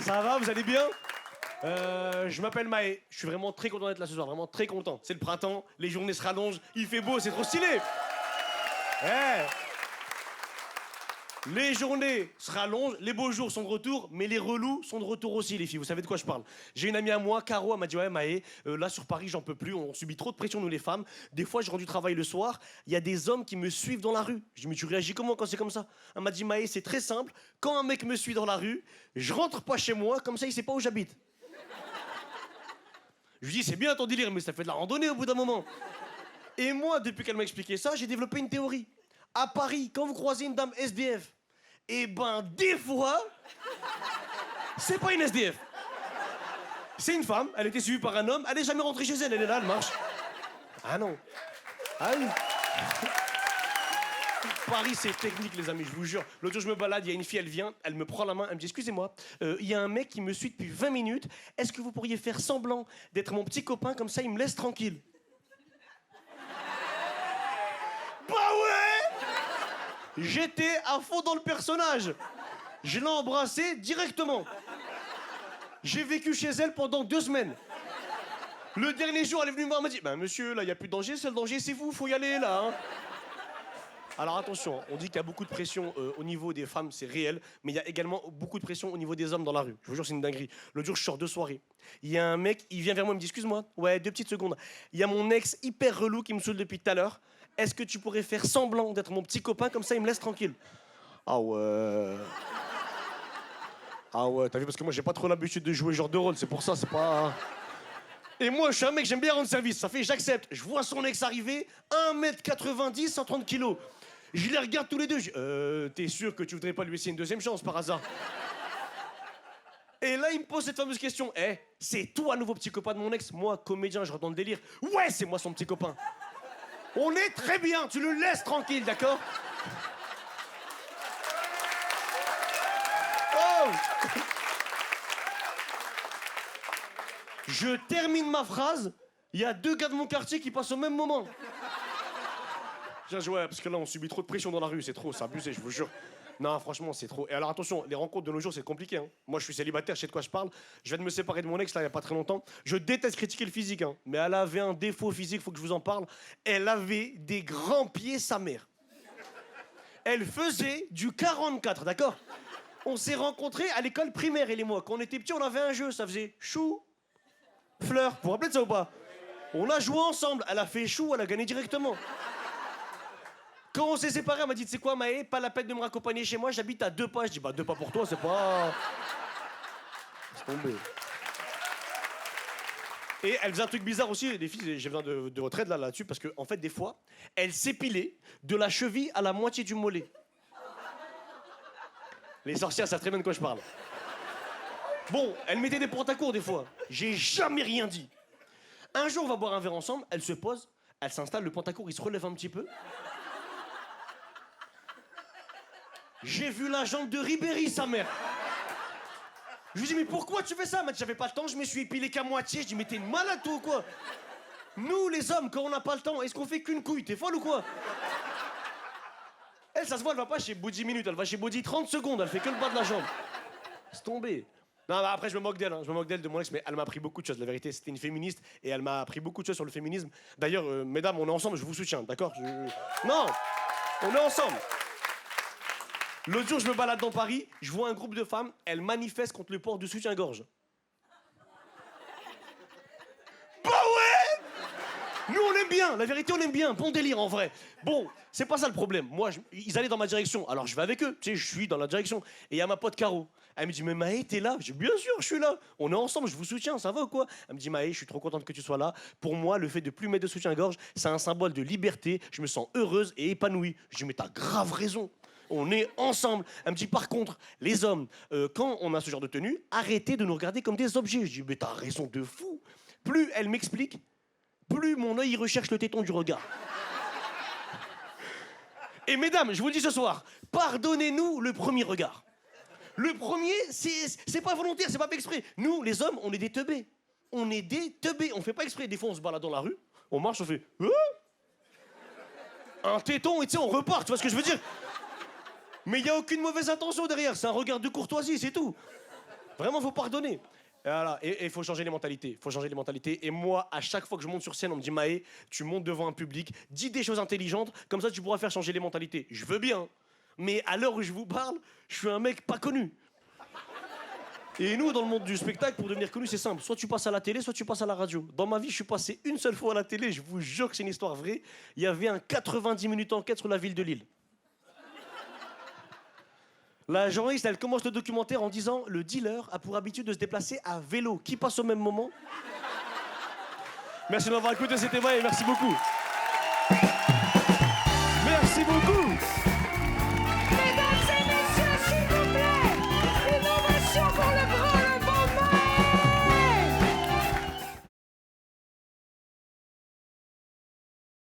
Ça va, vous allez bien? Je m'appelle Maë, je suis vraiment très content d'être là ce soir, vraiment très content. C'est le printemps, les journées se rallongent, il fait beau, c'est trop stylé. Eh, les journées se rallongent, les beaux jours sont de retour, mais les relous sont de retour aussi, les filles. Vous savez de quoi je parle? J'ai une amie à moi, Caro, elle m'a dit ouais Maë, là sur Paris j'en peux plus, on subit trop de pression nous les femmes. Des fois je rentre du travail le soir, il y a des hommes qui me suivent dans la rue. Je me dis tu réagis comment quand c'est comme ça? Elle m'a dit Maë c'est très simple, quand un mec me suit dans la rue, je rentre pas chez moi, comme ça il sait pas où j'habite. Je lui dis c'est bien ton délire, mais ça fait de la randonnée au bout d'un moment. Et moi, depuis qu'elle m'a expliqué ça, j'ai développé une théorie. À Paris, quand vous croisez une dame SDF, eh ben, des fois, c'est pas une SDF. C'est une femme, elle était suivie par un homme, elle est jamais rentrée chez elle, elle est là, elle marche. Ah non. Ah oui. Paris, c'est technique, les amis, je vous jure. L'autre jour, je me balade, il y a une fille, elle vient, elle me prend la main, elle me dit « Excusez-moi, il y a un mec qui me suit depuis 20 minutes. Est-ce que vous pourriez faire semblant d'être mon petit copain, comme ça, il me laisse tranquille ?» Bah ouais! J'étais à fond dans le personnage. Je l'ai embrassée directement. J'ai vécu chez elle pendant 2 semaines. Le dernier jour, elle est venue me voir, elle m'a dit « Ben monsieur, là, il n'y a plus de danger, seul danger, c'est vous, faut y aller, là. Hein. » Alors attention, on dit qu'il y a beaucoup de pression au niveau des femmes, c'est réel, mais il y a également beaucoup de pression au niveau des hommes dans la rue. Je vous jure, c'est une dinguerie. L'autre jour, je sors de soirée. Il y a un mec, il vient vers moi, il me dit « Excuse-moi, ouais, 2 petites secondes. Il y a mon ex hyper relou qui me saoule depuis tout à l'heure. Est-ce que tu pourrais faire semblant d'être mon petit copain, comme ça il me laisse tranquille ?» Ah ouais. Ah ouais, t'as vu, parce que moi, j'ai pas trop l'habitude de jouer genre de rôle, c'est pour ça, c'est pas... Et moi, je suis un mec, j'aime bien rendre service. Ça fait, j'accepte. Je vois son ex arriver, 1m90, 130 kilos. Je les regarde tous les deux. T'es sûr que tu voudrais pas lui laisser une deuxième chance par hasard? Et là, il me pose cette fameuse question. Eh, c'est toi, nouveau petit copain de mon ex? Moi, comédien, je rentre dans le délire. Ouais, c'est moi son petit copain. On est très bien, tu le laisses tranquille, d'accord? Oh! Je termine ma phrase, il y a 2 gars de mon quartier qui passent au même moment. Ouais, parce que là, on subit trop de pression dans la rue, c'est trop, c'est abusé, je vous jure. Non, franchement, c'est trop. Et alors, attention, les rencontres de nos jours, c'est compliqué. Hein. Moi, je suis célibataire, je sais de quoi je parle. Je viens de me séparer de mon ex, là, il n'y a pas très longtemps. Je déteste critiquer le physique, hein. Mais elle avait un défaut physique, faut que je vous en parle. Elle avait des grands pieds, sa mère. Elle faisait du 44, d'accord? On s'est rencontrés à l'école primaire, elle et moi. Quand on était petits, on avait un jeu, ça faisait chou, fleur. Vous vous rappelez de ça ou pas? On a joué ensemble. Elle a fait chou, elle a gagné directement. Quand on s'est séparés, elle m'a dit, tu sais quoi, Maë, pas la peine de me raccompagner chez moi, j'habite à 2 pas. Je dis, bah 2 pas pour toi, c'est pas... C'est tombé. Et elle faisait un truc bizarre aussi, les filles, j'ai besoin de votre aide là-dessus, parce qu'en fait, des fois, elle s'épilait de la cheville à la moitié du mollet. Les sorcières savent très bien de quoi je parle. Bon, elle mettait des pantacours des fois. J'ai jamais rien dit. Un jour, on va boire un verre ensemble, elle se pose, elle s'installe, le pantacourt, il se relève un petit peu. J'ai vu la jambe de Ribéry, sa mère. Je lui dis, mais pourquoi tu fais ça? Elle m'a dit, j'avais pas le temps, je me suis épilé qu'à moitié. Je dis, mais t'es une malade, toi, ou quoi? Nous, les hommes, quand on n'a pas le temps, est-ce qu'on fait qu'une couille? T'es folle ou quoi? Elle, ça se voit, elle va pas chez Body minutes, elle va chez Body 30 secondes, elle fait que le bas de la jambe. C'est tombé. Non, bah après, je me moque d'elle, hein. Je me moque d'elle, de mon ex, mais elle m'a appris beaucoup de choses. La vérité, c'était une féministe et elle m'a appris beaucoup de choses sur le féminisme. D'ailleurs, mesdames, on est ensemble, je vous soutiens, d'accord? Non, on est ensemble. L'autre jour, je me balade dans Paris, je vois un groupe de femmes, elles manifestent contre le port du soutien-gorge. Bah ouais! Nous, on aime bien, la vérité, on aime bien. Bon délire, en vrai. Bon, c'est pas ça le problème. Moi, ils allaient dans ma direction, alors je vais avec eux. Tu sais, je suis dans la direction. Et il y a ma pote Caro. Elle me dit, mais Maë, t'es là? Je dis, bien sûr, je suis là. On est ensemble, je vous soutiens, ça va ou quoi? Elle me dit, Maë, je suis trop contente que tu sois là. Pour moi, le fait de plus mettre de soutien-gorge, c'est un symbole de liberté. Je me sens heureuse et épanouie. Je dis, mais t'as grave raison. On est ensemble. Elle me dit, par contre, les hommes, quand on a ce genre de tenue, arrêtez de nous regarder comme des objets. Je dis, mais t'as raison de fou. Plus elle m'explique, plus mon œil recherche le téton du regard. Et mesdames, je vous le dis ce soir, pardonnez-nous le premier regard. Le premier, c'est pas volontaire, c'est pas fait exprès. Nous, les hommes, on est des teubés. On est des teubés. On fait pas exprès. Des fois, on se balade dans la rue, on marche, on fait... un téton et tu sais, on repart, tu vois ce que je veux dire? Mais il n'y a aucune mauvaise intention derrière, c'est un regard de courtoisie, c'est tout. Vraiment, faut pardonner. Et voilà, et il faut changer les mentalités. Faut changer les mentalités. Et moi, à chaque fois que je monte sur scène, on me dit Maë, tu montes devant un public, dis des choses intelligentes, comme ça tu pourras faire changer les mentalités. Je veux bien. Mais à l'heure où je vous parle, je suis un mec pas connu. Et nous, dans le monde du spectacle, pour devenir connu, c'est simple. Soit tu passes à la télé, soit tu passes à la radio. Dans ma vie, je suis passé une seule fois à la télé, je vous jure que c'est une histoire vraie. Il y avait un 90 minutes enquête sur la ville de Lille. La journaliste, elle commence le documentaire en disant « Le dealer a pour habitude de se déplacer à vélo. Qui passe au même moment ?» Merci de m'avoir écouté, c'était Maë, merci beaucoup.